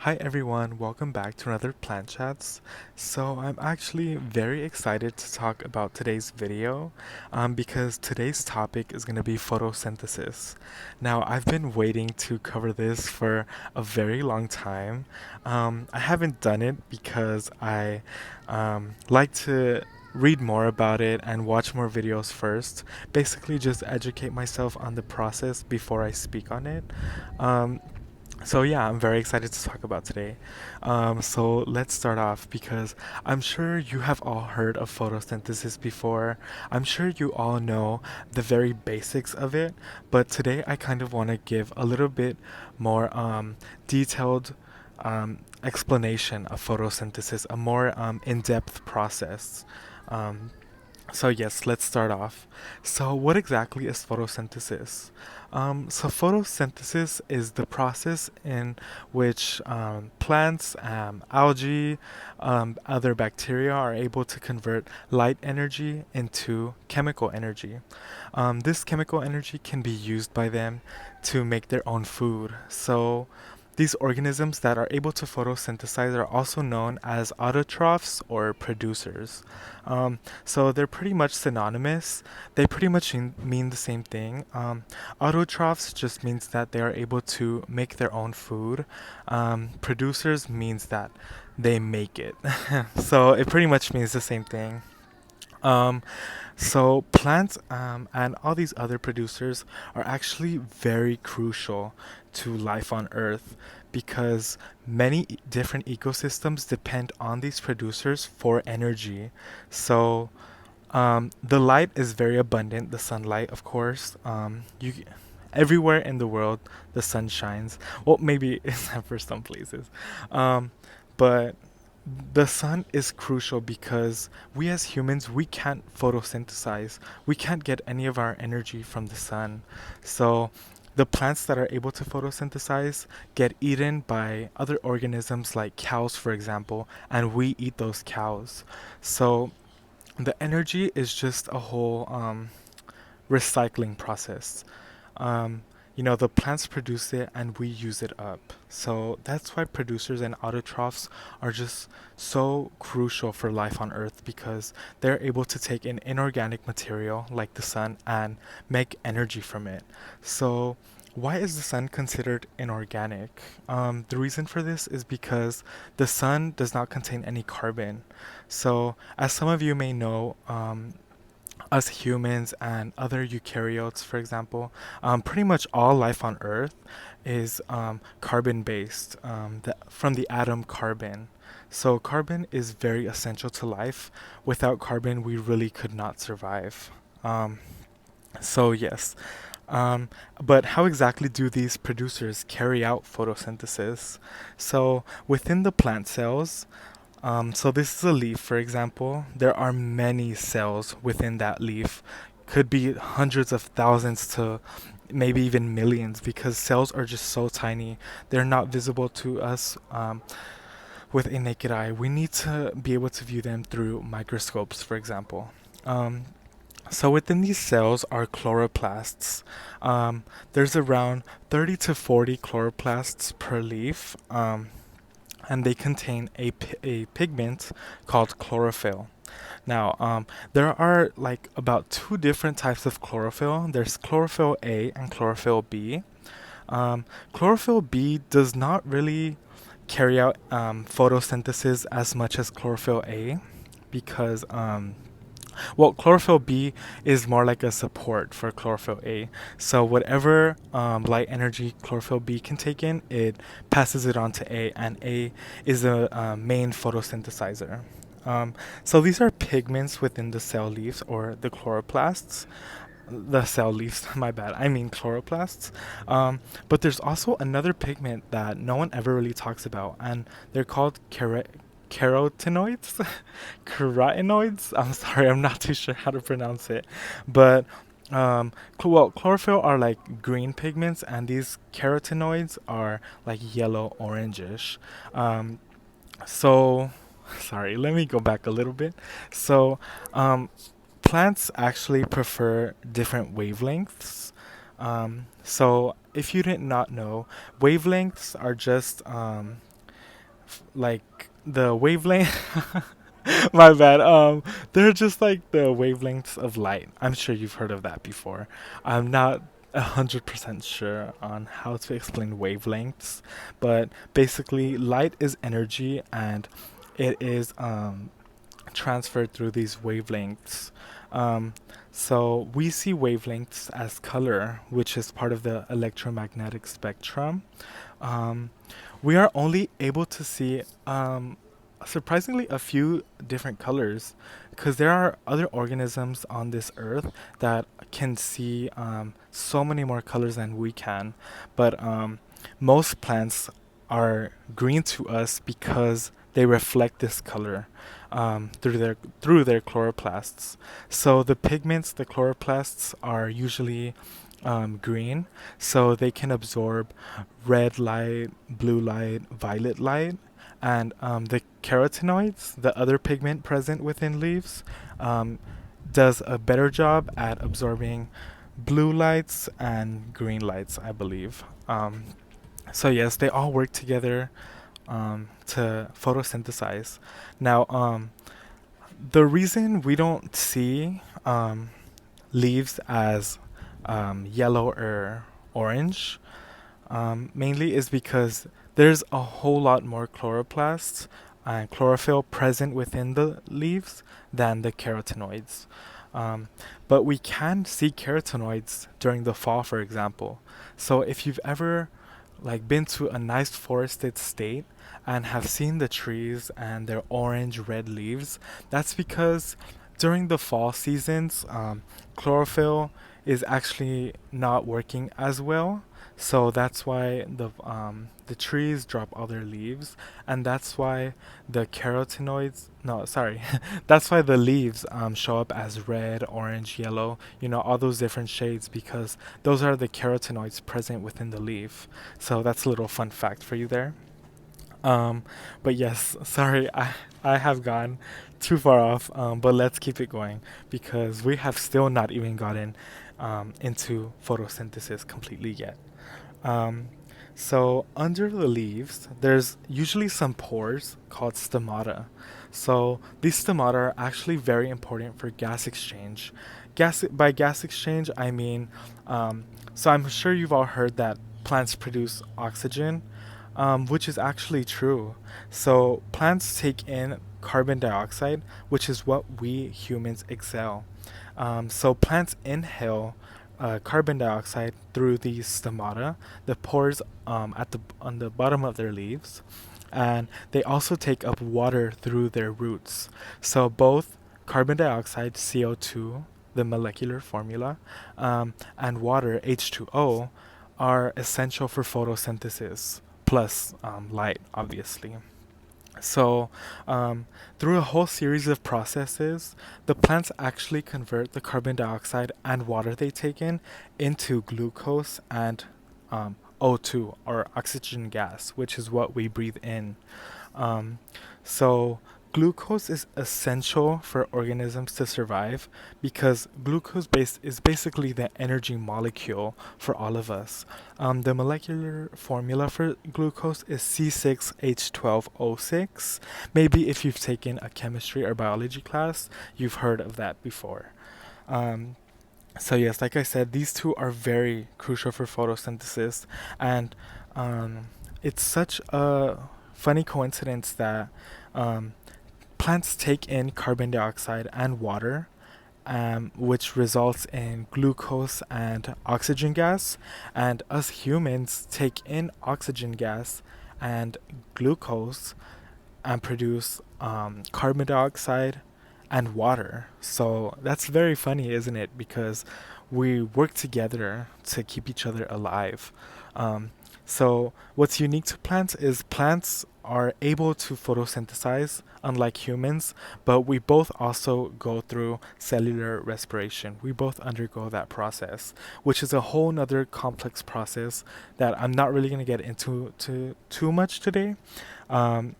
Hi everyone, welcome back to another Plant Chats. So I'm actually very excited to talk about today's video because today's topic is going to be photosynthesis. Now I've been waiting to cover this for a very long time. I haven't done it because I like to read more about it and watch more videos first. Basically just educate myself on the process before I speak on it. Um, so yeah, I'm very excited to talk about today. So let's start off because I'm sure you have all heard of photosynthesis before. I'm sure you all know the very basics of it, but today I kind of want to give a little bit more detailed explanation of photosynthesis, a more in-depth process. Um, so yes, let's start off. So what exactly is photosynthesis? So photosynthesis is the process in which plants, algae, other bacteria are able to convert light energy into chemical energy. This chemical energy can be used by them to make their own food. So these organisms that are able to photosynthesize are also known as autotrophs or producers. So they're pretty much synonymous. They pretty much mean the same thing. Autotrophs just means that they are able to make their own food. Producers means that they make it. So it pretty much means the same thing. Um, so plants and all these other producers are actually very crucial to life on Earth because many different ecosystems depend on these producers for energy. So the light is very abundant, the sunlight, of course. Everywhere in the world, the sun shines. Well, maybe except for some places. But the sun is crucial because we as humans, we can't photosynthesize. We can't get any of our energy from the sun. So the plants that are able to photosynthesize get eaten by other organisms like cows, for example, and we eat those cows. So the energy is just a whole recycling process. Um, the plants produce it and we use it up. So that's why producers and autotrophs are just so crucial for life on Earth because they're able to take in inorganic material like the sun and make energy from it. So why is the sun considered inorganic? The reason for this is because the sun does not contain any carbon. So, as some of you may know, us humans and other eukaryotes, for example, pretty much all life on Earth is carbon based from the atom carbon. So, carbon is very essential to life. Without carbon, we really could not survive. Um, so, yes. Um, but how exactly do these producers carry out photosynthesis? So, within the plant cells, so this is a leaf, for example. There are many cells within that leaf. Could be hundreds of thousands to maybe even millions because cells are just so tiny. They're not visible to us with a naked eye. We need to be able to view them through microscopes, for example. Um, so within these cells are chloroplasts. There's around 30 to 40 chloroplasts per leaf. And they contain a pigment called chlorophyll. Now, there are like about two different types of chlorophyll. There's chlorophyll A and chlorophyll B. Chlorophyll B does not really carry out photosynthesis as much as chlorophyll A because chlorophyll B is more like a support for chlorophyll A. So whatever light energy chlorophyll B can take in, it passes it on to A, and A is the main photosynthesizer. So these are pigments within the cell leaves or the chloroplasts. The cell leaves, my bad. I mean chloroplasts. But there's also another pigment that no one ever really talks about, and they're called carotenoids. Carotenoids. I'm sorry, I'm not too sure how to pronounce it, but chlorophyll are like green pigments, and these carotenoids are like yellow orangish. Um, so, sorry, let me go back a little bit. So, um, plants actually prefer different wavelengths. So if you did not know, wavelengths are just like the wavelength. My bad. They're just like the wavelengths of light. I'm sure you've heard of that before. I'm not 100% sure on how to explain wavelengths, but basically, light is energy and it is transferred through these wavelengths. Um, so we see wavelengths as color, which is part of the electromagnetic spectrum. Um, we are only able to see surprisingly a few different colors because there are other organisms on this earth that can see so many more colors than we can. But most plants are green to us because they reflect this color through their chloroplasts. So the pigments, the chloroplasts, are usually green, so they can absorb red light, blue light, violet light, and the carotenoids, the other pigment present within leaves, um, does a better job at absorbing blue lights and green lights, I believe. So yes, they all work together to photosynthesize. Now, the reason we don't see leaves as yellow or orange mainly is because there's a whole lot more chloroplasts and chlorophyll present within the leaves than the carotenoids. Um, but we can see carotenoids during the fall, for example. So if you've ever like been to a nice forested state and have seen the trees and their orange red leaves, that's because during the fall seasons, chlorophyll is actually not working as well. So that's why the trees drop all their leaves, and that's why the carotenoids. No, sorry, that's why the leaves show up as red, orange, yellow. All those different shades because those are the carotenoids present within the leaf. So that's a little fun fact for you there. Um, but yes, sorry, I have gone too far off. But let's keep it going because we have still not even gotten into photosynthesis completely yet. Um, so under the leaves, there's usually some pores called stomata. So these stomata are actually very important for gas exchange. By gas exchange, I mean, so I'm sure you've all heard that plants produce oxygen, which is actually true. So plants take in carbon dioxide, which is what we humans exhale. So plants inhale carbon dioxide through these stomata, the pores on the bottom of their leaves, and they also take up water through their roots. So both carbon dioxide (CO2), the molecular formula, and water (H2O) are essential for photosynthesis, plus light, obviously. So, through a whole series of processes, the plants actually convert the carbon dioxide and water they take in into glucose and O2, or oxygen gas, which is what we breathe in. Um, so, glucose is essential for organisms to survive because is basically the energy molecule for all of us. The molecular formula for glucose is C6H12O6. Maybe if you've taken a chemistry or biology class, you've heard of that before. Um, so yes, like I said, these two are very crucial for photosynthesis, and um, it's such a funny coincidence that um, plants take in carbon dioxide and water, which results in glucose and oxygen gas, and us humans take in oxygen gas and glucose and produce carbon dioxide and water. So that's very funny, isn't it? Because we work together to keep each other alive. Um, so what's unique to plants is plants are able to photosynthesize, unlike humans, but we both also go through cellular respiration. We both undergo that process, which is a whole nother complex process that I'm not really going to get into too much today. Um,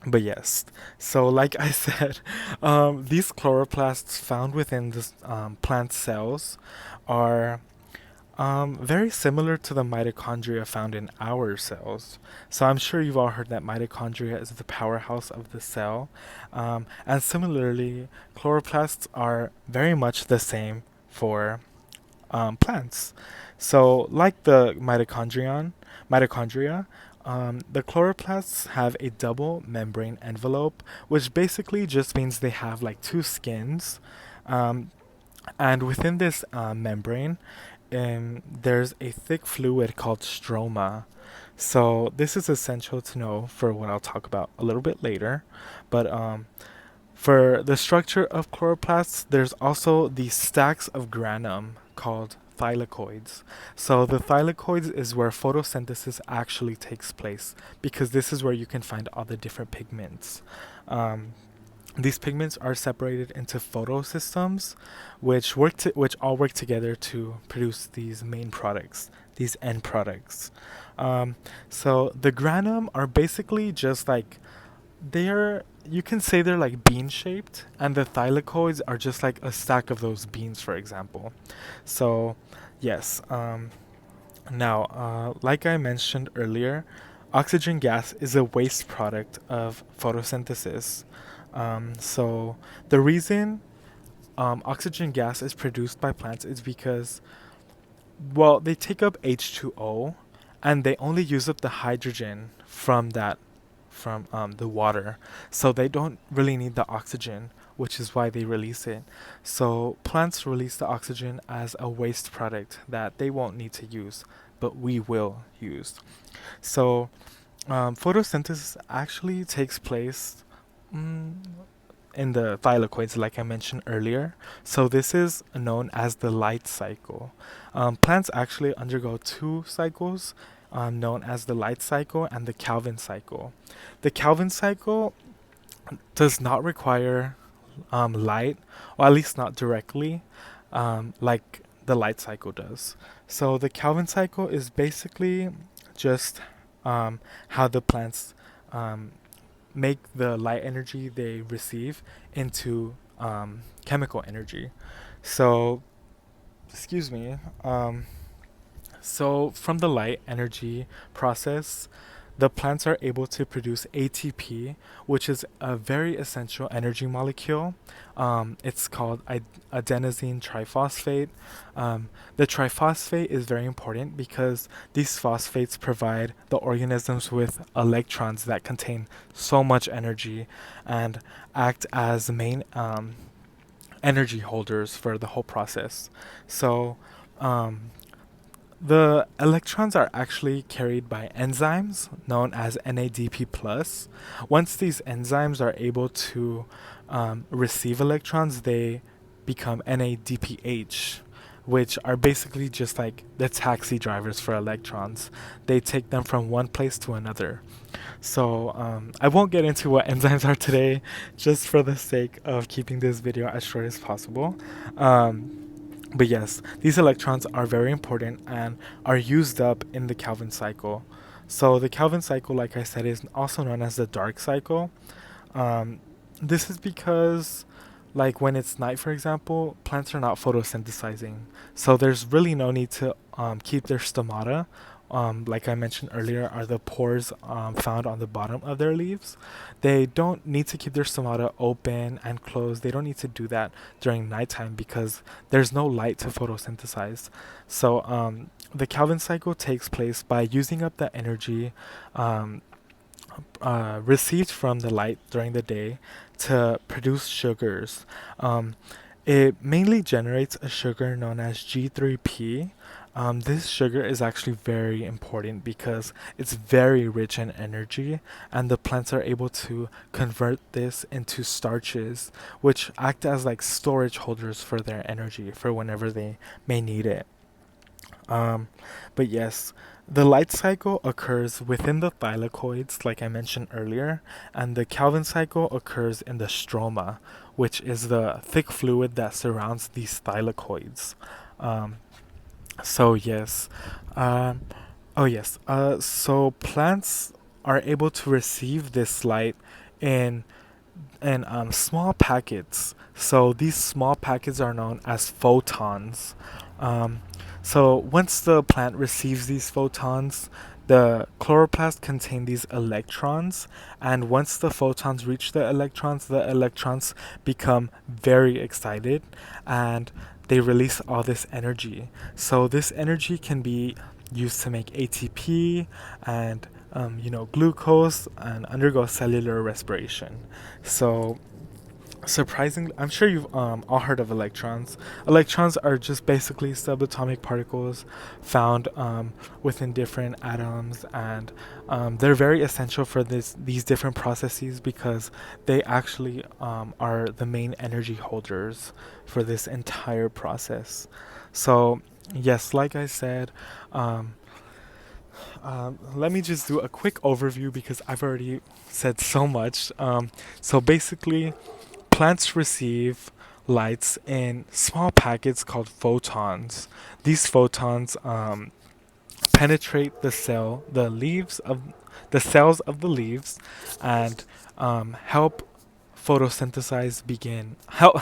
but yes, so like I said, these chloroplasts found within the plant cells are Very similar to the mitochondria found in our cells. So I'm sure you've all heard that mitochondria is the powerhouse of the cell. And similarly, chloroplasts are very much the same for plants. So, like the mitochondria, the chloroplasts have a double membrane envelope, which basically just means they have like two skins. Um, and within this membrane, there's a thick fluid called stroma. So, this is essential to know for what I'll talk about a little bit later. But for the structure of chloroplasts, there's also these stacks of granum called thylakoids. So the thylakoids is where photosynthesis actually takes place because this is where you can find all the different pigments. Um, these pigments are separated into photosystems, which all work together to produce these main products, these end products. Um, so the granum are basically just like they're you can say they're like bean shaped, and the thylakoids are just like a stack of those beans, for example. So, yes. Like I mentioned earlier, oxygen gas is a waste product of photosynthesis. So the reason oxygen gas is produced by plants is because, well, they take up H2O, and they only use up the hydrogen from the water. So they don't really need the oxygen, which is why they release it. So plants release the oxygen as a waste product that they won't need to use, but we will use. So photosynthesis actually takes place mm, in the thylakoids, like I mentioned earlier. So this is known as the light cycle. Plants actually undergo two cycles, known as the light cycle and the Calvin cycle. The Calvin cycle does not require light, or at least not directly, like the light cycle does. So the Calvin cycle is basically just how the plants um, make the light energy they receive into chemical energy. So, excuse me. So, from the light energy process, the plants are able to produce ATP, which is a very essential energy molecule. It's called adenosine triphosphate. The triphosphate is very important because these phosphates provide the organisms with electrons that contain so much energy and act as main energy holders for the whole process. So, um, the electrons are actually carried by enzymes known as NADP+. Once these enzymes are able to receive electrons, they become NADPH, which are basically just like the taxi drivers for electrons. They take them from one place to another. So I won't get into what enzymes are today, just for the sake of keeping this video as short as possible. But yes, these electrons are very important and are used up in the Calvin cycle. So the Calvin cycle, like I said, is also known as the dark cycle. Um, this is because, like when it's night, for example, plants are not photosynthesizing. So there's really no need to keep their stomata. Like I mentioned earlier, are the pores found on the bottom of their leaves. They don't need to keep their stomata open and closed. They don't need to do that during nighttime because there's no light to photosynthesize. So the Calvin cycle takes place by using up the energy um, received from the light during the day to produce sugars. It mainly generates a sugar known as G3P. This sugar is actually very important because it's very rich in energy, and the plants are able to convert this into starches, which act as like storage holders for their energy for whenever they may need it. Um, but yes, the light cycle occurs within the thylakoids, like I mentioned earlier, and the Calvin cycle occurs in the stroma, which is the thick fluid that surrounds these thylakoids. Um, so yes, um, oh yes, so plants are able to receive this light in small packets. So these small packets are known as photons. Um, So once the plant receives these photons, the chloroplast contain these electrons, and once the photons reach the electrons become very excited, and they release all this energy. So this energy can be used to make ATP and glucose and undergo cellular respiration. So surprisingly, I'm sure you've all heard of electrons. Electrons are just basically subatomic particles found within different atoms, and they're very essential for these different processes because they actually are the main energy holders for this entire process. So yes, like I said, um, let me just do a quick overview because I've already said so much. So basically, plants receive lights in small packets called photons. These photons penetrate the cells of the leaves, and help photosynthesize begin. Help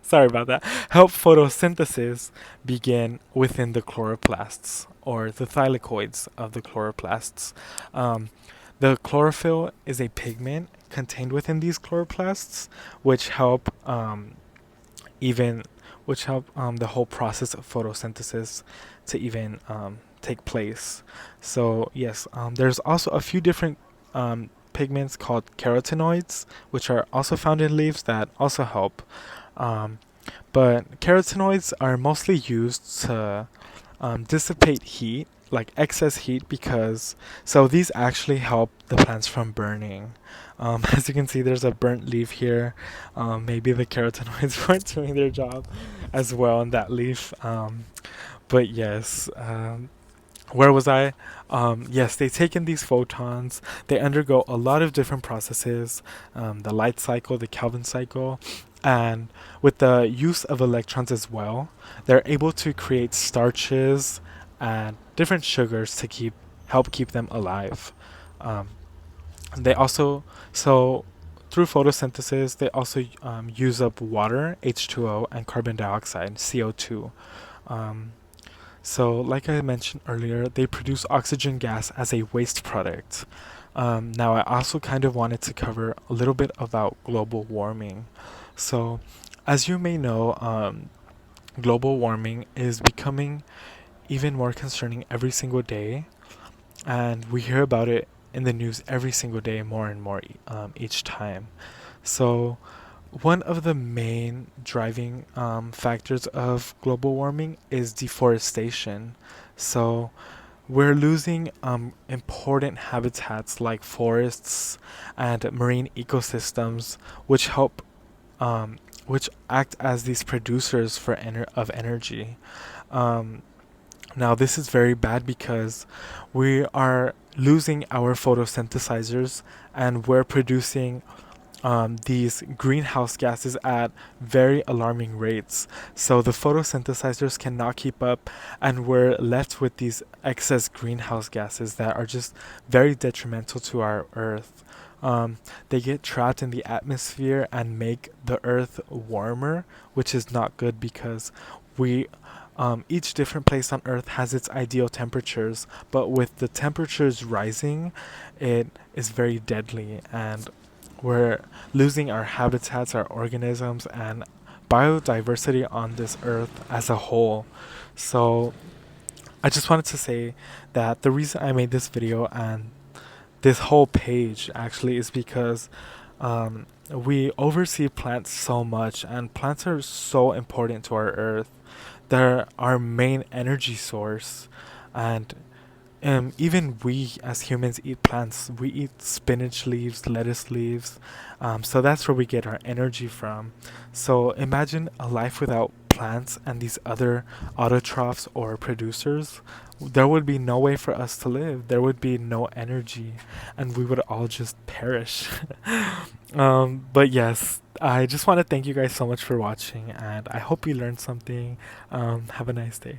sorry about that. Help photosynthesis begin within the chloroplasts or the thylakoids of the chloroplasts. Um, the chlorophyll is a pigment contained within these chloroplasts, which help even which help the whole process of photosynthesis to even take place. So yes, there's also a few different pigments called carotenoids, which are also found in leaves that also help. Um, but carotenoids are mostly used to dissipate heat, like excess heat, because so these actually help the plants from burning. As you can see, there's a burnt leaf here. Maybe the carotenoids weren't doing their job as well in that leaf. But yes, where was I? Yes, they take in these photons. They undergo a lot of different processes, the light cycle, the Kelvin cycle, and with the use of electrons as well, they're able to create starches and different sugars to help keep them alive. Um, they also so through photosynthesis, they also use up water, H2O, and carbon dioxide, CO2. Um, so, like I mentioned earlier, they produce oxygen gas as a waste product. Now, I also kind of wanted to cover a little bit about global warming. So, as you may know, global warming is becoming even more concerning every single day, and we hear about it in the news every single day more and more each time. So, one of the main driving factors of global warming is deforestation. So, we're losing important habitats like forests and marine ecosystems, which help, which act as these producers of energy. Um, Now, this is very bad because we are losing our photosynthesizers, and we're producing these greenhouse gases at very alarming rates. So the photosynthesizers cannot keep up, and we're left with these excess greenhouse gases that are just very detrimental to our Earth. They get trapped in the atmosphere and make the Earth warmer, which is not good because we each different place on Earth has its ideal temperatures, but with the temperatures rising, it is very deadly, and we're losing our habitats, our organisms, and biodiversity on this Earth as a whole. So, I just wanted to say that the reason I made this video and this whole page actually is because we oversee plants so much, and plants are so important to our Earth. They're our main energy source, and even we as humans eat plants. We eat spinach leaves, lettuce leaves, so that's where we get our energy from. So imagine a life without plants and these other autotrophs or producers. There would be no way for us to live. There would be no energy, and we would all just perish. But yes, I just want to thank you guys so much for watching, and I hope you learned something. Have a nice day.